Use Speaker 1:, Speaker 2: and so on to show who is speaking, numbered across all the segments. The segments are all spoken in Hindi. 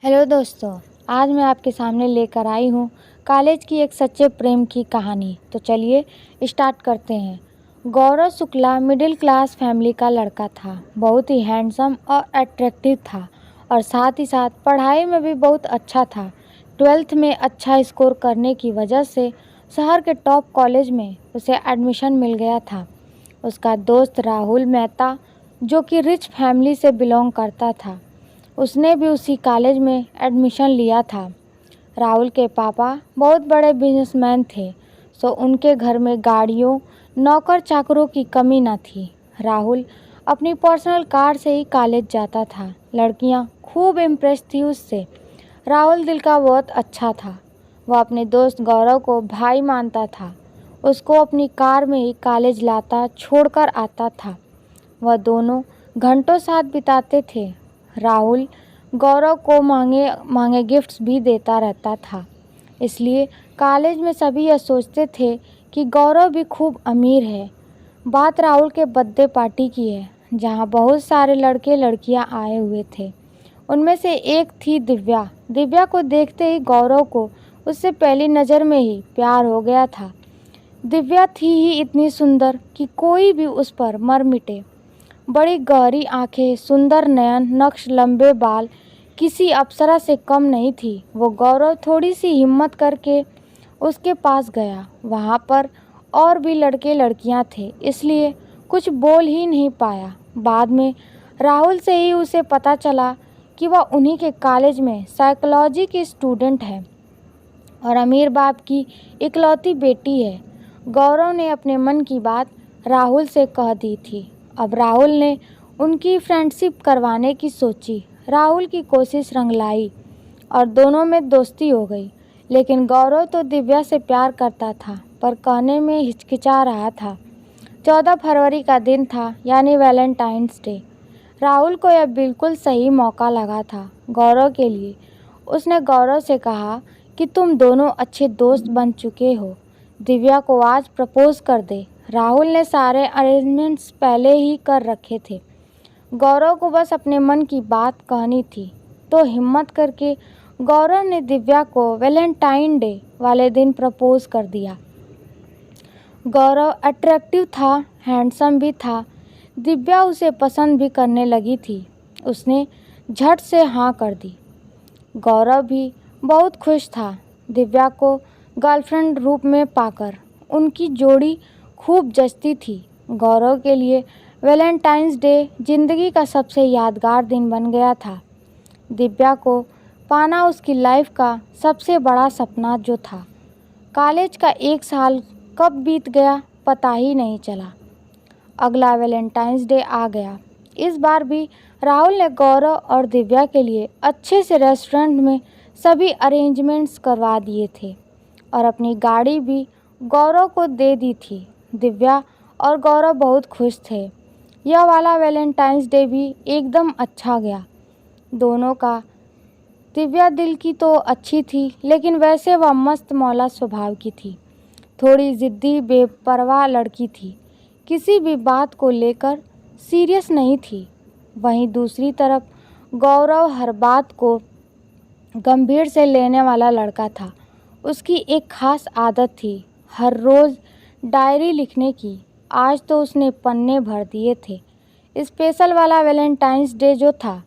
Speaker 1: हेलो दोस्तों, आज मैं आपके सामने लेकर आई हूँ कॉलेज की एक सच्चे प्रेम की कहानी। तो चलिए स्टार्ट करते हैं। गौरव शुक्ला मिडिल क्लास फैमिली का लड़का था। बहुत ही हैंडसम और अट्रैक्टिव था और साथ ही साथ पढ़ाई में भी बहुत अच्छा था। 12th में अच्छा स्कोर करने की वजह से शहर के टॉप कॉलेज में उसे एडमिशन मिल गया था। उसका दोस्त राहुल मेहता, जो कि रिच फैमिली से बिलोंग करता था, उसने भी उसी कॉलेज में एडमिशन लिया था। राहुल के पापा बहुत बड़े बिजनेसमैन थे, सो उनके घर में गाड़ियों, नौकर चाकरों की कमी न थी। राहुल अपनी पर्सनल कार से ही कॉलेज जाता था। लड़कियां खूब इम्प्रेस थी उससे। राहुल दिल का बहुत अच्छा था। वह अपने दोस्त गौरव को भाई मानता था। उसको अपनी कार में ही कॉलेज लाता छोड़कर आता था। वह दोनों घंटों साथ बिताते थे। राहुल गौरव को महंगे महंगे गिफ्ट्स भी देता रहता था। इसलिए कॉलेज में सभी यह सोचते थे कि गौरव भी खूब अमीर है। बात राहुल के बर्थडे पार्टी की है, जहां बहुत सारे लड़के लड़कियां आए हुए थे। उनमें से एक थी दिव्या। दिव्या को देखते ही गौरव को उससे पहली नज़र में ही प्यार हो गया था। दिव्या थी ही इतनी सुंदर कि कोई भी उस पर मर मिटे। बड़ी गहरी आंखें, सुंदर नयन, नक्श, लंबे बाल, किसी अप्सरा से कम नहीं थी। वो गौरव थोड़ी सी हिम्मत करके उसके पास गया। वहाँ पर और भी लड़के लड़कियाँ थे, इसलिए कुछ बोल ही नहीं पाया। बाद में राहुल से ही उसे पता चला कि वह उन्हीं के कॉलेज में साइकोलॉजी की स्टूडेंट है और अमीर बाप की इकलौती बेटी है। गौरव ने अपने मन की बात राहुल से कह दी थी। अब राहुल ने उनकी फ्रेंडशिप करवाने की सोची। राहुल की कोशिश रंग लाई और दोनों में दोस्ती हो गई। लेकिन गौरव तो दिव्या से प्यार करता था, पर कहने में हिचकिचा रहा था। 14 फरवरी का दिन था, यानी वैलेंटाइंस डे। राहुल को यह बिल्कुल सही मौका लगा था गौरव के लिए। उसने गौरव से कहा कि तुम दोनों अच्छे दोस्त बन चुके हो, दिव्या को आज प्रपोज कर दे। राहुल ने सारे अरेंजमेंट्स पहले ही कर रखे थे। गौरव को बस अपने मन की बात कहनी थी। तो हिम्मत करके गौरव ने दिव्या को वैलेंटाइन डे वाले दिन प्रपोज कर दिया। गौरव अट्रैक्टिव था, हैंडसम भी था। दिव्या उसे पसंद भी करने लगी थी। उसने झट से हाँ कर दी। गौरव भी बहुत खुश था दिव्या को गर्लफ्रेंड रूप में पाकर। उनकी जोड़ी खूब जचती थी। गौरव के लिए वैलेंटाइंस डे ज़िंदगी का सबसे यादगार दिन बन गया था। दिव्या को पाना उसकी लाइफ का सबसे बड़ा सपना जो था। कॉलेज का एक साल कब बीत गया पता ही नहीं चला। अगला वैलेंटाइंस डे आ गया। इस बार भी राहुल ने गौरव और दिव्या के लिए अच्छे से रेस्टोरेंट में सभी अरेंजमेंट्स करवा दिए थे और अपनी गाड़ी भी गौरव को दे दी थी। दिव्या और गौरव बहुत खुश थे। यह वाला वैलेंटाइंस डे भी एकदम अच्छा गया दोनों का। दिव्या दिल की तो अच्छी थी, लेकिन वैसे वह मस्त मौला स्वभाव की थी। थोड़ी ज़िद्दी बेपरवाह लड़की थी, किसी भी बात को लेकर सीरियस नहीं थी। वहीं दूसरी तरफ गौरव हर बात को गंभीर से लेने वाला लड़का था। उसकी एक खास आदत थी, हर रोज़ डायरी लिखने की। आज तो उसने पन्ने भर दिए थे। स्पेशल वाला वैलेंटाइंस डे जो था,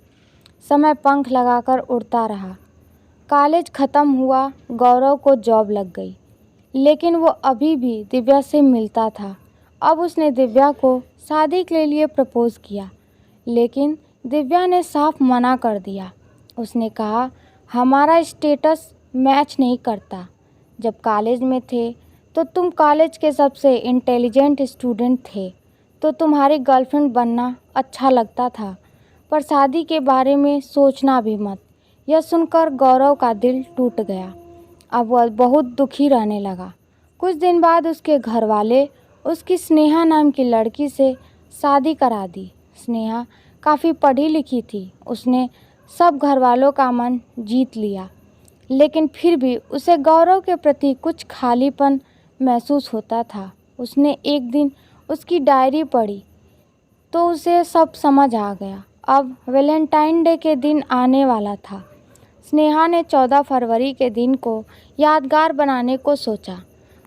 Speaker 1: समय पंख लगाकर उड़ता रहा। कॉलेज ख़त्म हुआ, गौरव को जॉब लग गई, लेकिन वो अभी भी दिव्या से मिलता था। अब उसने दिव्या को शादी के लिए प्रपोज़ किया, लेकिन दिव्या ने साफ मना कर दिया। उसने कहा, हमारा स्टेटस मैच नहीं करता। जब कॉलेज में थे तो तुम कॉलेज के सबसे इंटेलिजेंट स्टूडेंट थे, तो तुम्हारी गर्लफ्रेंड बनना अच्छा लगता था, पर शादी के बारे में सोचना भी मत। यह सुनकर गौरव का दिल टूट गया। अब वह बहुत दुखी रहने लगा। कुछ दिन बाद उसके घर वाले उसकी स्नेहा नाम की लड़की से शादी करा दी। स्नेहा काफ़ी पढ़ी लिखी थी। उसने सब घर वालों का मन जीत लिया, लेकिन फिर भी उसे गौरव के प्रति कुछ खालीपन महसूस होता था। उसने एक दिन उसकी डायरी पढ़ी तो उसे सब समझ आ गया। अब वैलेंटाइन डे के दिन आने वाला था। स्नेहा ने 14 फरवरी के दिन को यादगार बनाने को सोचा।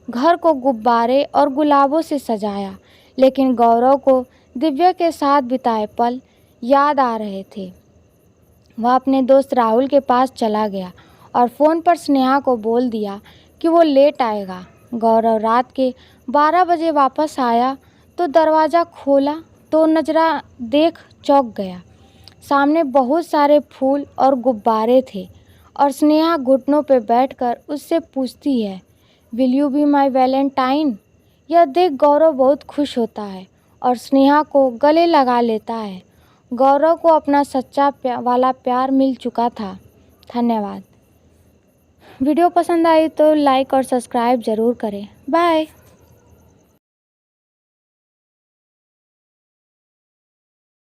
Speaker 1: घर को गुब्बारे और गुलाबों से सजाया, लेकिन गौरव को दिव्या के साथ बिताए पल याद आ रहे थे। वह अपने दोस्त राहुल के पास चला गया और फ़ोन पर स्नेहा को बोल दिया कि वो लेट आएगा। गौरव रात के 12 बजे वापस आया तो दरवाज़ा खोला तो नज़रा देख चौंक गया। सामने बहुत सारे फूल और गुब्बारे थे और स्नेहा घुटनों पर बैठकर उससे पूछती है, will you be my Valentine. यह देख गौरव बहुत खुश होता है और स्नेहा को गले लगा लेता है। गौरव को अपना सच्चा वाला प्यार मिल चुका था। धन्यवाद। वीडियो पसंद आई तो लाइक और सब्सक्राइब ज़रूर करें। बाय।